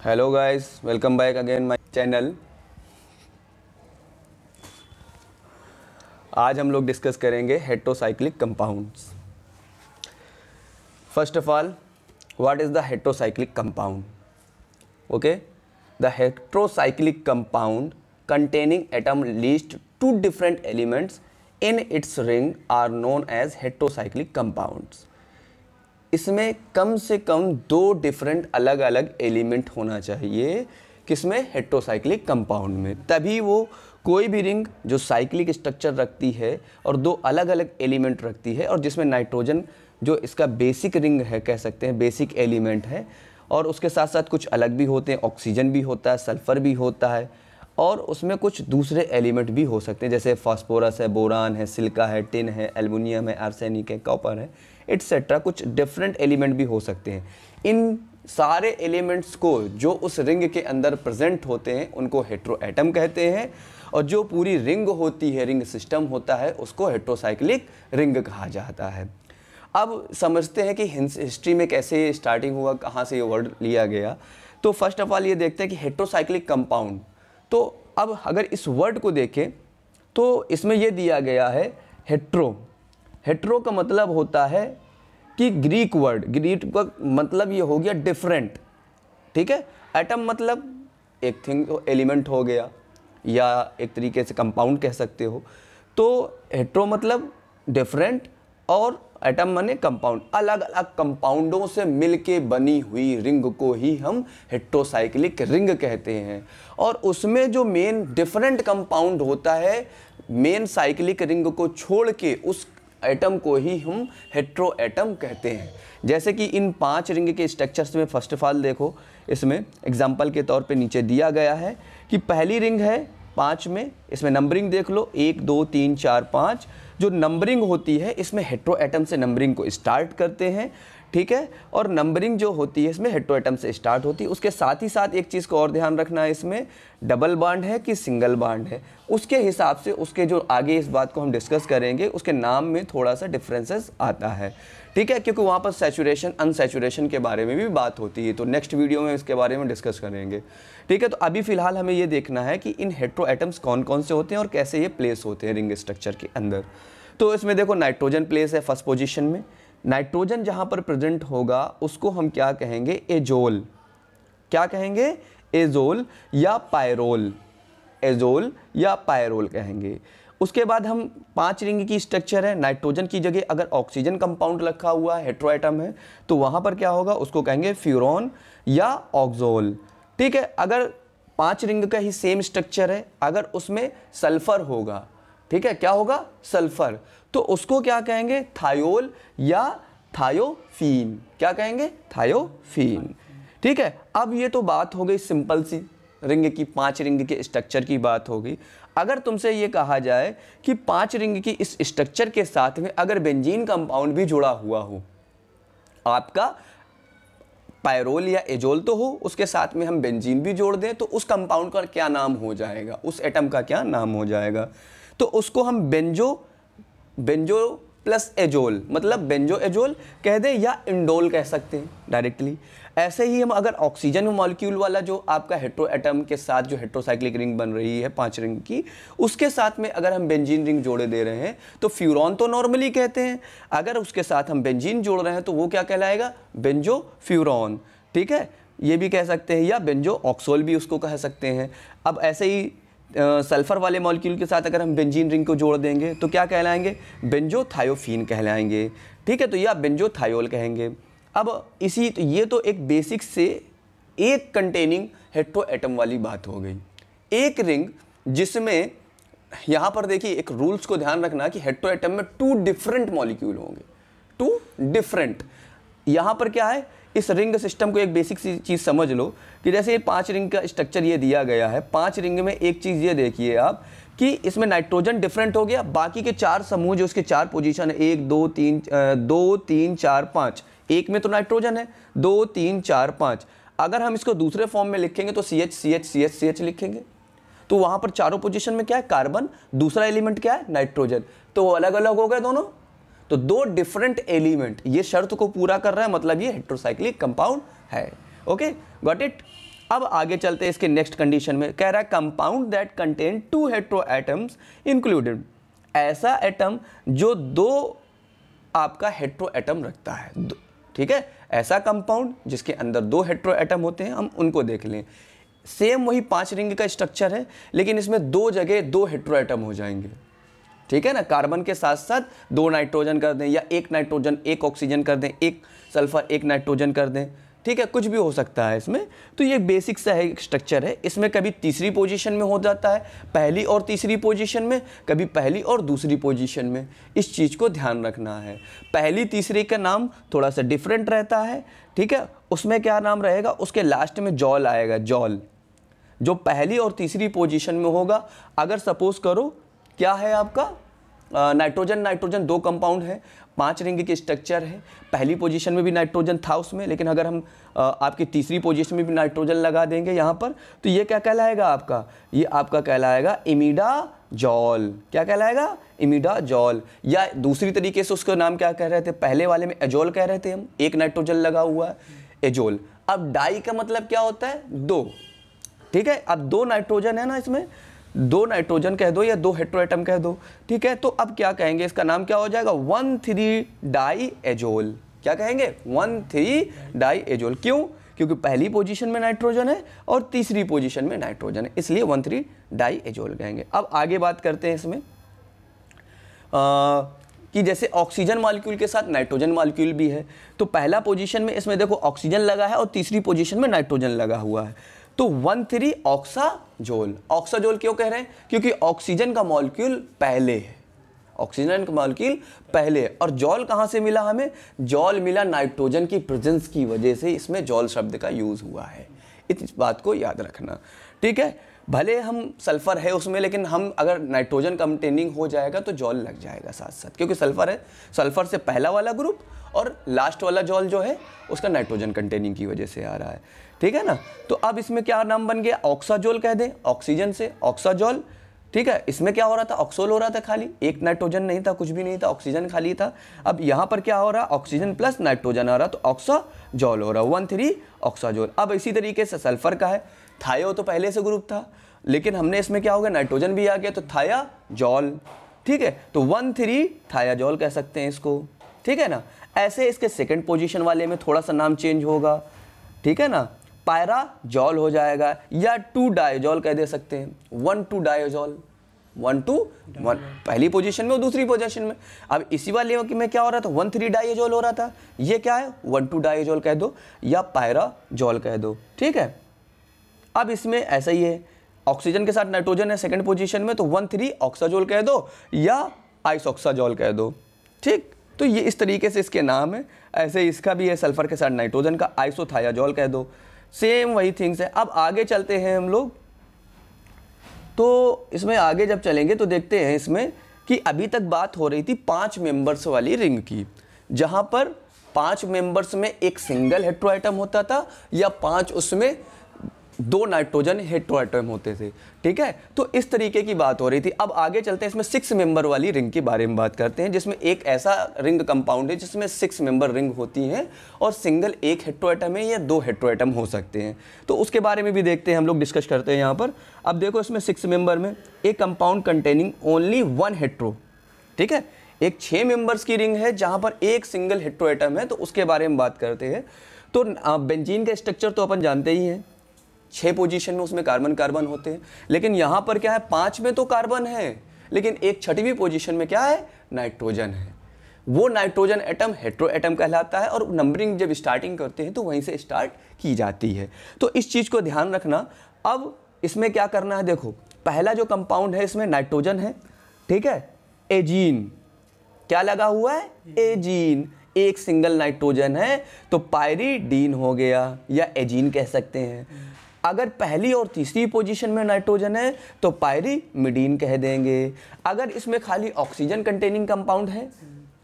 Hello guys, welcome back again my channel. आज हम लोग डिस्कस करेंगे heterocyclic compounds. First of all, what is the heterocyclic compound? Okay, the heterocyclic compound containing atom least two different elements in its ring are known as heterocyclic compounds। इसमें कम से कम दो different अलग अलग element होना चाहिए किसमें? Heterocyclic compound में, तभी वो कोई भी रिंग जो साइक्लिक स्ट्रक्चर रखती है और दो अलग अलग एलिमेंट रखती है और जिसमें नाइट्रोजन जो इसका बेसिक रिंग है, कह सकते हैं बेसिक एलिमेंट है, और उसके साथ साथ कुछ अलग भी होते हैं, ऑक्सीजन भी होता है, सल्फर भी होता है, और उसमें कुछ दूसरे एलिमेंट भी हो सकते हैं जैसे फास्फोरस है, बोरान है, सिलिका है, टिन है, एल्युमिनियम है, आर्सेनिक है, कॉपर है, एटसेट्रा। कुछ डिफरेंट एलिमेंट भी हो सकते हैं। इन सारे एलिमेंट्स को जो उस रिंग के अंदर प्रेजेंट होते हैं उनको हेटेरोएटम कहते हैं, और जो पूरी रिंग होती है, रिंग सिस्टम होता है, उसको हेटेरोसाइक्लिक रिंग कहा जाता है। अब समझते हैं कि हिस्ट्री में कैसे स्टार्टिंग हुआ, कहाँ से ये वर्ड लिया गया। तो फर्स्ट ऑफ ऑल ये देखते हैं कि हेटेरोसाइक्लिक कंपाउंड, तो अब अगर इस वर्ड को देखें तो इसमें यह दिया गया है हेट्रो। हेट्रो का मतलब होता है कि ग्रीक वर्ड, ग्रीक का मतलब ये हो गया डिफरेंट, ठीक है। एटम मतलब एक थिंग, एलिमेंट हो गया, या एक तरीके से कंपाउंड कह सकते हो। तो हेट्रो मतलब डिफरेंट और एटम माने कंपाउंड। अलग अलग कंपाउंडों से मिलके बनी हुई रिंग को ही हम हेटेरोसाइक्लिक रिंग कहते हैं, और उसमें जो मेन डिफरेंट कंपाउंड होता है, मेन साइक्लिक रिंग को छोड़ के उस एटम को ही हम हेटेरोएटम कहते हैं। जैसे कि इन 5 रिंग के स्ट्रक्चर्स में फर्स्ट ऑफ ऑल देखो, इसमें एग्जांपल के तौर पे नीचे दिया गया है कि पहली रिंग है 5 में, इसमें नंबरिंग देख लो 1 2 3 4 5। जो नंबरिंग होती है इसमें हेटेरोएटम से नंबरिंग को स्टार्ट करते हैं, ठीक है, और नंबरिंग जो होती है इसमें हेटेरोएटम से स्टार्ट होती है। उसके साथ ही साथ एक चीज़ को और ध्यान रखना है, इसमें डबल बॉन्ड है कि सिंगल बॉन्ड है, उसके हिसाब से उसके जो आगे इस बात को हम डिस्कस करेंगे उसके नाम में थोड़ा सा डिफरेंसेस आता है, ठीक है, क्योंकि वहाँ पर सैचुरेशन अनसैचुरेशन के बारे में भी बात होती है। तो नेक्स्ट वीडियो में इसके बारे में डिस्कस करेंगे, ठीक है। तो अभी फ़िलहाल हमें ये देखना है कि इन हेटेरोएटम्स कौन कौन से होते हैं और कैसे ये प्लेस होते हैं रिंग स्ट्रक्चर के अंदर। तो इसमें देखो नाइट्रोजन प्लेस है फर्स्ट पोजीशन में। नाइट्रोजन जहाँ पर प्रेजेंट होगा उसको हम क्या कहेंगे? एजोल। क्या कहेंगे? एजोल या पायरोल। एजोल या पायरोल कहेंगे। उसके बाद हम 5 रिंग की स्ट्रक्चर है, नाइट्रोजन की जगह अगर ऑक्सीजन कंपाउंड रखा हुआ है, हेटेरोएटम है, तो वहाँ पर क्या होगा? उसको कहेंगे फ्यूरॉन या ऑक्सोल, ठीक है। अगर 5 रिंग का ही सेम स्ट्रक्चर है, अगर उसमें सल्फर होगा, ठीक है, क्या होगा? सल्फर, तो उसको क्या कहेंगे? थायोल या थायोफीन। क्या कहेंगे? थायोफीन, ठीक है। अब ये तो बात हो गई सिंपल सी रिंग की, 5 रिंग के स्ट्रक्चर की बात होगी। अगर तुमसे ये कहा जाए कि 5 रिंग की इस स्ट्रक्चर के साथ में अगर बेंजीन कंपाउंड भी जुड़ा हुआ हो, आपका पायरोल या एजोल तो हो, उसके साथ में हम बेंजीन भी जोड़ दें, तो उस कंपाउंड का क्या नाम हो जाएगा? उस एटम का क्या नाम हो जाएगा? तो उसको हम बेंजो प्लस एजोल, मतलब बेंजो एजोल कह दें या इंडोल कह सकते हैं डायरेक्टली। ऐसे ही हम अगर ऑक्सीजन मॉलिक्यूल वाला जो आपका हेटेरोएटम के साथ जो हेटेरोसाइक्लिक रिंग बन रही है 5 रिंग की, उसके साथ में अगर हम बेंजीन रिंग जोड़े दे रहे हैं तो फ्यूरॉन तो नॉर्मली कहते हैं, अगर उसके साथ हम बेंजीन जोड़ रहे हैं तो वो क्या कहलाएगा? बेंजो फ्यूरॉन, ठीक है, ये भी कह सकते हैं, या बेंजो ऑक्सोल भी उसको कह सकते हैं। अब ऐसे ही सल्फर वाले मॉलिक्यूल के साथ अगर हम बेंजीन रिंग को जोड़ देंगे तो क्या कहलाएंगे? बेंजोथायोफीन कहलाएंगे, ठीक है, तो या बेंजोथायोल कहेंगे। अब इसी तो ये तो एक बेसिक से एक कंटेनिंग हेटेरोएटम वाली बात हो गई। एक रिंग जिसमें यहाँ पर देखिए एक रूल्स को ध्यान रखना कि हेटेरोएटम में 2 डिफरेंट मॉलिक्यूल होंगे, 2 डिफरेंट। यहाँ पर क्या है? इस रिंग सिस्टम को एक बेसिक सी चीज़ समझ लो कि जैसे ये 5 रिंग का स्ट्रक्चर ये दिया गया है, 5 रिंग में एक चीज़ ये देखिए आप कि इसमें नाइट्रोजन डिफरेंट हो गया, बाकी के 4 समूह जो उसके 4 पोजीशन है, 1 2 3 4 5, एक में तो नाइट्रोजन है, 2 3 4 5। अगर हम इसको दूसरे फॉर्म में लिखेंगे तो CH लिखेंगे, तो वहाँ पर चारों पोजीशन में क्या है? कार्बन, दूसरा एलिमेंट क्या है? नाइट्रोजन, तो अलग अलग हो गए दोनों। तो 2 डिफरेंट एलिमेंट, ये शर्त को पूरा कर रहा है, मतलब ये हेटेरोसाइक्लिक कंपाउंड है। Okay, got it. अब आगे चलते हैं इसके नेक्स्ट कंडीशन में, कह रहा है compound that contain 2 hetero atoms included, ऐसा एटम जो 2 आपका हेटेरो एटम रखता है, ठीक है, ऐसा कंपाउंड जिसके अंदर 2 हेटेरो एटम होते हैं, हम उनको देख लें। सेम वही 5 रिंग का स्ट्रक्चर है, लेकिन इसमें 2 जगह 2 हेटेरो एटम हो जाएंगे, ठीक है ना। कार्बन के साथ साथ 2 नाइट्रोजन कर दें, या 1 नाइट्रोजन 1 ऑक्सीजन कर दें, 1 सल्फर 1 नाइट्रोजन कर दें, ठीक है, कुछ भी हो सकता है इसमें। तो ये बेसिक सा है स्ट्रक्चर है। इसमें कभी तीसरी पोजीशन में हो जाता है, पहली और तीसरी पोजीशन में, कभी पहली और दूसरी पोजीशन में। इस चीज़ को ध्यान रखना है। पहली तीसरी का नाम थोड़ा सा डिफरेंट रहता है, ठीक है। उसमें क्या नाम रहेगा, उसके लास्ट में जॉल आएगा, जॉल, जो पहली और तीसरी पोजीशन में होगा। अगर सपोज करो क्या है आपका नाइट्रोजन, नाइट्रोजन 2 कंपाउंड है, 5 रिंग की स्ट्रक्चर है, पहली पोजीशन में भी नाइट्रोजन था उसमें, लेकिन अगर हम आपकी तीसरी पोजीशन में भी नाइट्रोजन लगा देंगे यहाँ पर, तो ये क्या कहलाएगा आपका, ये आपका कहलाएगा इमिडाजॉल। क्या कहलाएगा, इमिडाजॉल। या दूसरी तरीके से उसका नाम क्या कह रहे थे, पहले वाले में एजोल कह रहे थे हम, 1 नाइट्रोजन लगा हुआ है, एजोल। अब डाई का मतलब क्या होता है, 2, ठीक है। अब 2 नाइट्रोजन है ना, इसमें 2 नाइट्रोजन कह दो या 2 हेटेरो एटम कह दो, ठीक है। तो अब क्या कहेंगे, इसका नाम क्या हो जाएगा, 1,3 डाई एजोल। क्या कहेंगे, 1,3 डाई एजोल। क्यों, क्योंकि पहली पोजीशन में नाइट्रोजन है और तीसरी पोजीशन में नाइट्रोजन है, इसलिए 1,3 डाई एजोल कहेंगे। अब आगे बात करते हैं इसमें कि जैसे ऑक्सीजन मॉलिक्यूल के साथ नाइट्रोजन मॉलिक्यूल भी है, तो पहला पोजीशन में इसमें देखो ऑक्सीजन लगा है और तीसरी पोजीशन में नाइट्रोजन लगा हुआ है, तो 1,3 ऑक्साजोल। ऑक्साजोल क्यों कह रहे हैं, क्योंकि ऑक्सीजन का मॉलिक्यूल पहले है, ऑक्सीजन का मॉलिक्यूल पहले है। और जॉल कहाँ से मिला हमें, जॉल मिला नाइट्रोजन की प्रेजेंस की वजह से, इसमें जॉल शब्द का यूज हुआ है। इस बात को याद रखना, ठीक है। भले हम सल्फर है उसमें, लेकिन हम अगर नाइट्रोजन कंटेनिंग हो जाएगा तो जॉल लग जाएगा साथ साथ, क्योंकि सल्फर है, सल्फर से पहला वाला ग्रुप और लास्ट वाला जॉल जो है उसका नाइट्रोजन कंटेनिंग की वजह से आ रहा है, ठीक है ना। तो अब इसमें क्या नाम बन गया, ऑक्साजोल कह दें, ऑक्सीजन से ऑक्साजोल, ठीक है। इसमें क्या हो रहा था, ऑक्सोल हो रहा था खाली, 1 नाइट्रोजन नहीं था, कुछ भी नहीं था, ऑक्सीजन खाली था। अब यहाँ पर क्या हो रहा, ऑक्सीजन प्लस नाइट्रोजन आ रहा, तो ऑक्साजोल हो रहा, 1,3 ऑक्साजोल। अब इसी तरीके से सल्फर का है, थायो तो पहले से ग्रुप था, लेकिन हमने इसमें क्या हो गया, नाइट्रोजन भी आ गया, तो थायाजोल, ठीक है। तो 1,3 थायाजोल कह सकते हैं इसको, ठीक है ना। ऐसे इसके सेकंड पोजीशन वाले में थोड़ा सा नाम चेंज होगा, ठीक है ना, पायराजोल हो जाएगा, या 2 डायोजोल कह दे सकते हैं, 1,2 डायोजोल, 1,2 पहली पोजीशन में और दूसरी पोजीशन में। अब इसी वाले में क्या हो रहा था, 1,3 डायोजोल हो रहा था, ये क्या है, 1,2 डायोजोल कह दो या पायराजोल कह दो, ठीक है। अब इसमें ऐसा ही है, ऑक्सीजन के साथ नाइट्रोजन है सेकंड पोजीशन में, तो 1,3 ऑक्साजोल कह दो या आइसोक्साजोल कह दो, ठीक। तो ये इस तरीके से इसके नाम है। ऐसे इसका भी है, सल्फर के साथ नाइट्रोजन का आइसोथायाजोल कह दो, सेम वही थिंग्स है। अब आगे चलते हैं हम लोग, तो इसमें आगे जब चलेंगे तो देखते हैं इसमें कि अभी तक बात हो रही थी 5 मेंबर्स वाली रिंग की, जहां पर 5 मेंबर्स में एक सिंगल हेटेरो एटम होता था या 5 उसमें 2 नाइट्रोजन हेटेरो एटम होते थे, ठीक है। तो इस तरीके की बात हो रही थी। अब आगे चलते हैं, इसमें 6 मेंबर वाली रिंग के बारे में बात करते हैं, जिसमें एक ऐसा रिंग कंपाउंड है जिसमें 6 मेंबर रिंग होती हैं और सिंगल एक हेटेरो एटम है या 2 हेटेरो एटम हो सकते हैं। तो उसके बारे में भी देखते हैं, हम लोग डिस्कस करते हैं यहाँ पर। अब देखो इसमें 6 मेंबर में एक कंपाउंड कंटेनिंग ओनली 1 हेटेरो, ठीक है। एक 6 मेंबर्स की रिंग है जहाँ पर एक सिंगल हेटेरो एटम है, तो उसके बारे में बात करते हैं। तो बेंजीन का स्ट्रक्चर तो अपन जानते ही हैं, 6 पोजीशन में उसमें कार्बन कार्बन होते हैं, लेकिन यहाँ पर क्या है, 5 में तो कार्बन है, लेकिन एक 6वीं पोजीशन में क्या है, नाइट्रोजन है। वो नाइट्रोजन एटम हेटेरो एटम कहलाता है, और नंबरिंग जब स्टार्टिंग करते हैं तो वहीं से स्टार्ट की जाती है। तो इस चीज़ को ध्यान रखना। अब इसमें क्या करना है, देखो पहला जो कंपाउंड है इसमें नाइट्रोजन है, ठीक है, एजीन, क्या लगा हुआ है, एजीन, एक सिंगल नाइट्रोजन है तो पायरीडीन हो गया या एजीन कह सकते हैं। अगर पहली और तीसरी पोजीशन में नाइट्रोजन है तो पायरीमिडीन कह देंगे। अगर इसमें खाली ऑक्सीजन कंटेनिंग कंपाउंड है,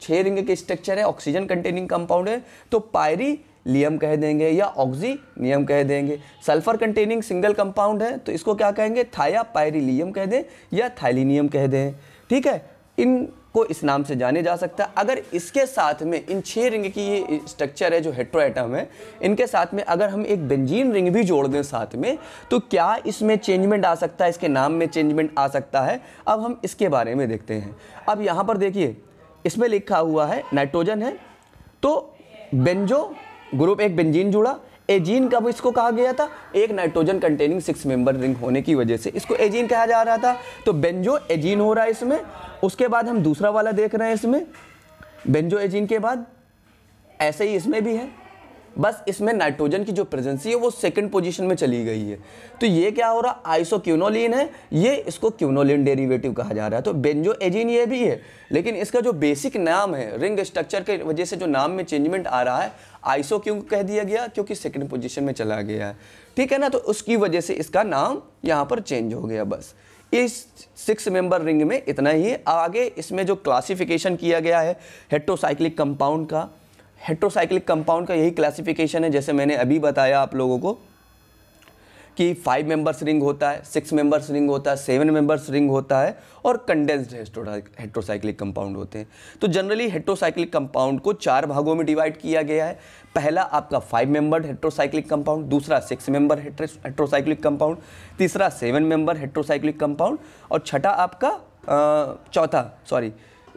6 रिंग के स्ट्रक्चर है, ऑक्सीजन कंटेनिंग कंपाउंड है, तो पायरीलियम कह देंगे या ऑक्सीनियम कह देंगे। सल्फर कंटेनिंग सिंगल कंपाउंड है तो इसको क्या कहेंगे, थाया पायरीलियम कह दें या थाइलिनियम कह दें, ठीक है। इनको को इस नाम से जाने जा सकता है। अगर इसके साथ में इन 6 रिंग की ये स्ट्रक्चर है जो हेट्रो एटम है, इनके साथ में अगर हम एक बेंजीन रिंग भी जोड़ दें साथ में, तो क्या इसमें चेंजमेंट आ सकता है, इसके नाम में चेंजमेंट आ सकता है। अब हम इसके बारे में देखते हैं। अब यहाँ पर देखिए इसमें लिखा हुआ है नाइट्रोजन है, तो बेंजो ग्रुप एक बेंजीन जुड़ा। एजीन कब इसको कहा गया था, एक नाइट्रोजन कंटेनिंग 6 मेंबर रिंग होने की वजह से इसको एजीन कहा जा रहा था। तो बेंजो एजीन हो रहा है इसमें। उसके बाद हम दूसरा वाला देख रहे हैं, इसमें बेंजो एजीन के बाद ऐसे ही इसमें भी है, बस इसमें नाइट्रोजन की जो प्रेजेंसी है वो सेकंड पोजीशन में चली गई है। तो ये क्या हो रहा, आइसोक्यूनोलिन है, ये इसको क्यूनोलिन डेरिवेटिव कहा जा रहा है। तो बेंजो एजीन ये भी है, लेकिन इसका जो बेसिक नाम है रिंग स्ट्रक्चर के वजह से जो नाम में चेंजमेंट आ रहा है, आइसो क्यों कह दिया गया, क्योंकि सेकंड पोजीशन में चला गया है, ठीक है ना। तो उसकी वजह से इसका नाम यहाँ पर चेंज हो गया। बस इस 6 मेंबर रिंग में इतना ही है। आगे इसमें जो क्लासिफिकेशन किया गया है हेट्रोसाइक्लिक कंपाउंड का, हेट्रोसाइक्लिक कंपाउंड का यही क्लासिफिकेशन है जैसे मैंने अभी बताया आप लोगों को कि 5 मेंबर्स रिंग होता है, 6 मेंबर्स रिंग होता है, 7 मेंबर्स रिंग होता है और कंडेंस्ड हेट्रोसाइक्लिक कंपाउंड होते हैं। तो जनरली हेट्रोसाइक्लिक कंपाउंड को 4 भागों में डिवाइड किया गया है। पहला आपका 5 मेंबर हेट्रोसाइक्लिक कंपाउंड, दूसरा 6 मेंबर हेट्रोसाइक्लिक कंपाउंड, तीसरा 7 मेंबर हेट्रोसाइक्लिक कंपाउंड और छठा आपका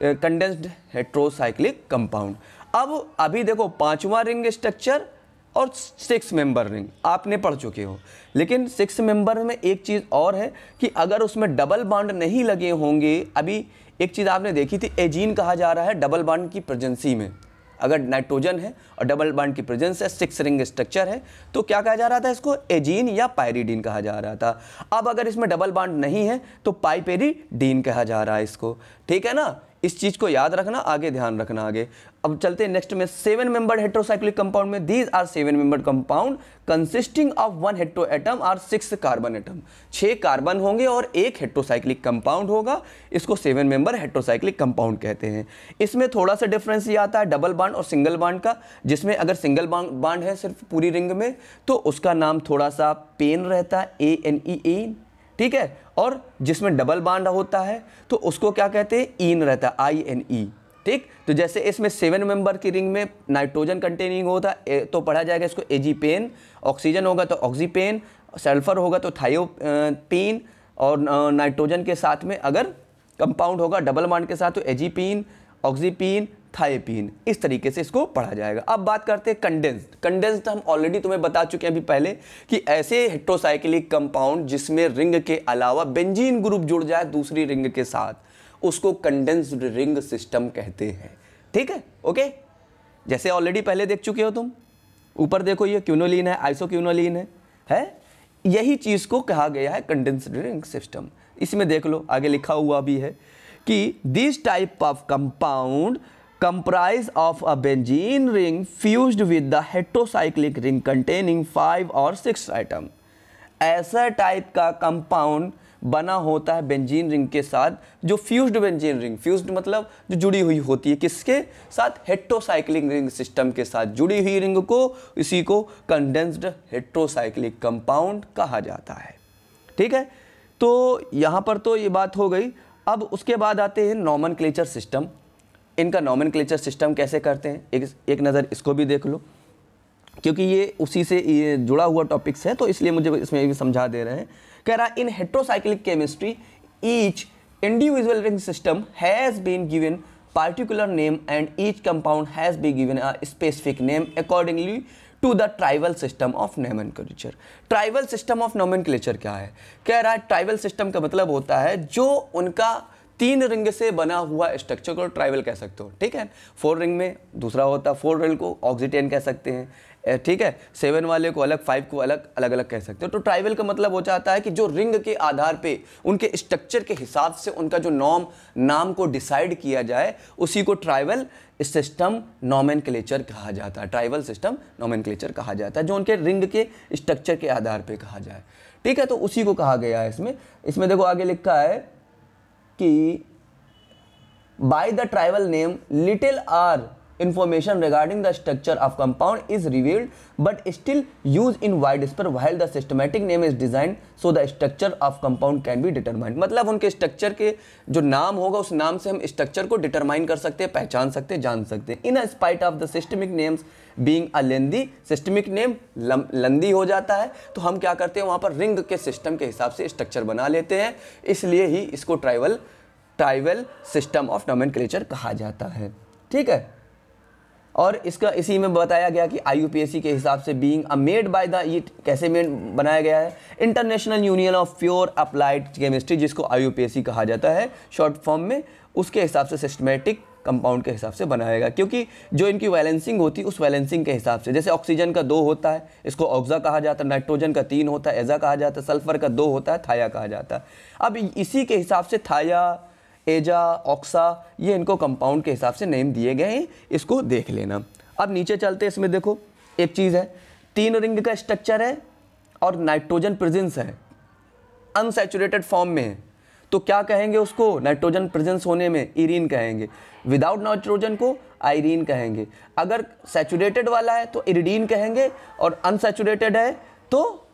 कंडेंस्ड हेट्रोसाइक्लिक कंपाउंड। अब अभी देखो 5वां रिंग स्ट्रक्चर और 6 मेंबर रिंग आपने पढ़ चुके हो, लेकिन 6 मेंबर में एक चीज़ और है कि अगर उसमें डबल बॉन्ड नहीं लगे होंगे, अभी एक चीज़ आपने देखी थी एजीन कहा जा रहा है डबल बॉन्ड की प्रेजेंसी में। अगर नाइट्रोजन है और डबल बॉन्ड की प्रेजेंस है, 6 रिंग स्ट्रक्चर है, तो क्या कहा जा रहा था, इसको एजीन या पायरीडीन कहा जा रहा था। अब अगर इसमें डबल बॉन्ड नहीं है तो पाइपेरीडीन कहा जा रहा है इसको, ठीक है ना। इस चीज़ को याद रखना, आगे ध्यान रखना आगे। अब चलते हैं नेक्स्ट में 7 मेंबर्ड हेट्रोसाइक्लिक कंपाउंड में। These are 7 membered compound consisting of 1 hetero atom और 6 कार्बन एटम। 6 कार्बन होंगे और 1 हेट्रोसाइक्लिक कंपाउंड होगा, इसको 7 मेंबर हेट्रोसाइक्लिक कंपाउंड कहते हैं। इसमें थोड़ा सा डिफरेंस ये आता है डबल बॉन्ड और सिंगल बॉन्ड का, जिसमें अगर सिंगल बॉन्ड है सिर्फ पूरी रिंग में तो उसका नाम थोड़ा सा पेन रहता है, ANE, ठीक है। और जिसमें डबल बॉन्ड होता है तो उसको क्या कहते हैं, ईन रहता है, INE, ठीक। तो जैसे इसमें 7 मेंबर की रिंग में नाइट्रोजन कंटेनिंग होता है तो पढ़ा जाएगा इसको एजीपेन, ऑक्सीजन होगा तो ऑक्सीपेन, सल्फर होगा तो थायोपेन, और नाइट्रोजन के साथ में अगर कंपाउंड होगा डबल बॉन्ड के साथ तो एजीपीन, ऑक्सीपीन, थायोपीन, इस तरीके से इसको पढ़ा जाएगा। अब बात करते हैं कंडेंस्ड। कंडेंस्ड हम ऑलरेडी तुम्हें बता चुके हैं अभी पहले कि ऐसे हेट्रोसाइक्लिक कंपाउंड जिसमें रिंग के अलावा बेंजीन ग्रुप जुड़ जाए दूसरी रिंग के साथ, उसको कंडेंस्ड रिंग सिस्टम कहते हैं, ठीक है, ओके। जैसे ऑलरेडी पहले देख चुके हो तुम, ऊपर देखो ये क्यूनोलिन है, आइसोक्यूनोलिन है, यही चीज़ को कहा गया है कंडेंस्ड रिंग सिस्टम। इसमें देख लो आगे लिखा हुआ भी है कि this type of compound comprise of a benzene ring fused with the heterocyclic ring containing 5 or 6 item. ऐसा टाइप का कंपाउंड बना होता है बेंजीन रिंग के साथ, जो फ्यूज्ड बेंजीन रिंग, फ्यूज्ड मतलब जो जुड़ी हुई होती है किसके साथ, हेट्रोसाइक्लिक रिंग सिस्टम के साथ जुड़ी हुई रिंग को, इसी को कंडेंस्ड हेट्रोसाइक्लिक कंपाउंड कहा जाता है, ठीक है। तो यहाँ पर तो ये बात हो गई। अब उसके बाद आते हैं नॉमेनक्लेचर सिस्टम। इनका नॉमेनक्लेचर सिस्टम कैसे करते हैं, एक नज़र इसको भी देख लो, क्योंकि ये उसी से ये जुड़ा हुआ टॉपिक्स है तो इसलिए मुझे इसमें भी समझा दे रहे हैं। कह रहा in heterocyclic chemistry each individual ring system has been given particular name and each compound has been given a specific name accordingly to the tribal system of nomenclature। Tribal system of nomenclature क्या है, कह रहा है tribal system का मतलब होता है जो उनका 3 रिंग से बना हुआ स्ट्रक्चर को ट्राइबल कह सकते हो, ठीक है। 4 रिंग में दूसरा होता है, 4 रिंग को ऑक्सीटेन कह सकते हैं, ठीक है। 7 वाले को अलग, 5 को अलग अलग कह सकते हो। तो ट्राइबल का मतलब हो जाता है कि जो रिंग के आधार पे उनके स्ट्रक्चर के हिसाब से उनका जो नाम को डिसाइड किया जाए उसी को ट्राइबल सिस्टम नोमेनक्लेचर कहा जाता है। ट्राइबल सिस्टम नोमेनक्लेचर कहा जाता है जो उनके रिंग के स्ट्रक्चर के आधार पे कहा जाए, ठीक है। तो उसी को कहा गया है इसमें देखो आगे लिखा है कि by the tribal name little are information regarding the structure of compound is revealed but still used in widespread while the systematic name is designed so the structure of compound can be determined। मतलब उनके structure के जो नाम होगा उस नाम से हम स्ट्रक्चर को डिटरमाइन कर सकते हैं, पहचान सकते हैं, जान सकते हैं। In spite of the systemic names being a lengthy, systemic name lengthy हो जाता है तो हम क्या करते हैं वहाँ पर रिंग के सिस्टम के हिसाब से स्ट्रक्चर बना लेते हैं, इसलिए ही इसको ट्राइवल सिस्टम ऑफ नोमेनक्लेचर कहा जाता है। ठीक है, और इसका इसी में बताया गया कि IUPAC के हिसाब से बीइंग मेड बाय द, ये कैसे मेड बनाया गया है, international union of pure applied chemistry, जिसको IUPAC कहा जाता है शॉर्ट फॉर्म में, उसके हिसाब से सिस्टमेटिक कंपाउंड के हिसाब से बनाया गया। क्योंकि जो इनकी बैलेंसिंग होती है उस बैलेंसिंग के हिसाब से, जैसे ऑक्सीजन का 2 होता है, इसको ऑक्सा कहा जाता है, नाइट्रोजन का 3 होता है, एजा कहा जाता है, सल्फर का 2 होता है, थाया कहा जाता है। अब इसी के हिसाब से थाया, एजा, ऑक्सा, ये इनको कंपाउंड के हिसाब से नेम दिए गए हैं, इसको देख लेना। अब नीचे चलते हैं, इसमें देखो एक चीज़ है, 3 रिंग का स्ट्रक्चर है और नाइट्रोजन प्रेजेंस है, अनसैचुरेटेड फॉर्म में है, तो क्या कहेंगे उसको, नाइट्रोजन प्रेजेंस होने में इरीन कहेंगे, विदाउट नाइट्रोजन को आयरीन कहेंगे। अगर सैचुरेटेड वाला है तो इरिडीन कहेंगे और अनसैचुरेटेड है तो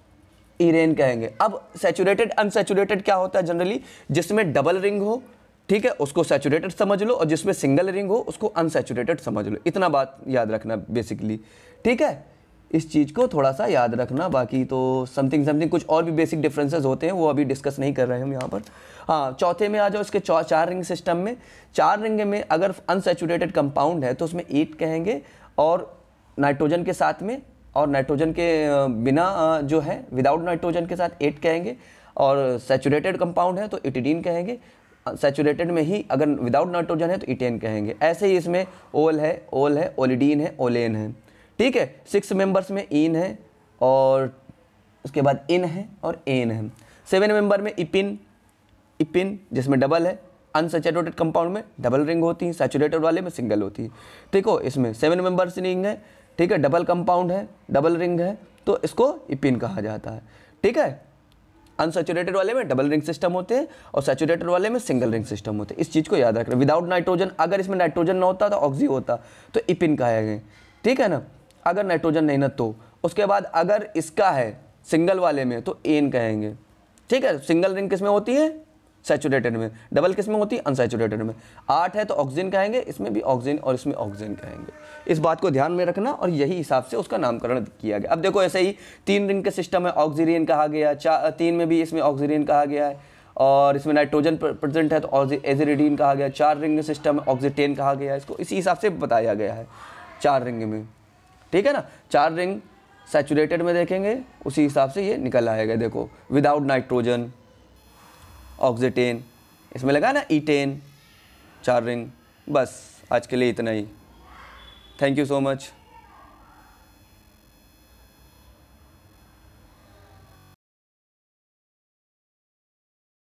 इरेन कहेंगे। अब सैचुरेटेड अनसैचुरेटेड क्या होता है जनरली, जिसमें डबल रिंग हो, ठीक है, उसको सैचुरेटेड समझ लो, और जिसमें सिंगल रिंग हो उसको अनसैचुरेटेड समझ लो। इतना बात याद रखना बेसिकली, ठीक है, इस चीज़ को थोड़ा सा याद रखना। बाकी तो समथिंग कुछ और भी बेसिक डिफरेंसेस होते हैं, वो अभी डिस्कस नहीं कर रहे हैं हम यहाँ पर। हाँ, चौथे में आ जाओ, इसके 4 रिंग सिस्टम में। 4 रिंग में अगर अनसैचुरेटेड कंपाउंड है तो उसमें 8 कहेंगे, और नाइट्रोजन के साथ में, और नाइट्रोजन के बिना जो है विदाउट नाइट्रोजन के साथ 8 कहेंगे, और सैचुरेटेड कंपाउंड है तो इटिडीन कहेंगे, सैचुरेटेड में ही अगर विदाउट नाइट्रोजन है तो इटेन कहेंगे। ऐसे ही इसमें ओल है, ओलिडीन है, ओलेन है, ठीक है। 6 मेंबर्स में ईन है, और उसके बाद इन है और एन है। 7 मेंबर में इपिन जिसमें डबल है, अनसैचुरेटेड कंपाउंड में डबल रिंग होती है, सैचुरेटेड वाले में सिंगल होती है। देखो इसमें 7 मेंबर्स रिंग है, ठीक है, डबल कंपाउंड है, डबल रिंग है, तो इसको इपिन कहा जाता है, ठीक है। अनसैचुरेटेड वाले में डबल रिंग सिस्टम होते हैं और सैचुरेटेड वाले में सिंगल रिंग सिस्टम होते हैं, इस चीज़ को याद रखना। विदाउट नाइट्रोजन, अगर इसमें नाइट्रोजन ना होता तो ऑक्सी होता तो इपिन कहेंगे, ठीक है ना, अगर नाइट्रोजन नहीं ना तो। उसके बाद अगर इसका है सिंगल वाले में तो एन कहेंगे, ठीक है। सिंगल रिंग किस में होती है, सैचुरेटेड में, डबल किस में होती है, अनसैचुरेटेड में। 8 है तो ऑक्सीजन कहेंगे, इसमें भी ऑक्सीजन और इसमें ऑक्सीजन कहेंगे। इस बात को ध्यान में रखना और यही हिसाब से उसका नामकरण किया गया। अब देखो ऐसे ही 3 रिंग का सिस्टम है, ऑक्सीजन कहा गया, 3 में भी इसमें ऑक्सीजन कहा गया है, और इसमें नाइट्रोजन प्रेजेंट है तो एजिरिडीन कहा गया। 4 रिंग सिस्टम है, ऑक्सीटेन कहा गया, इसको इसी हिसाब से बताया गया है 4 रिंग में, ठीक है ना। 4 रिंग सैचुरेटेड में देखेंगे उसी हिसाब से ये निकल आएगा। देखो विदाउट नाइट्रोजन ऑक्सीटेन, इसमें लगा ना ईटेन, 4 रिंग। बस आज के लिए इतना ही। Thank you so much.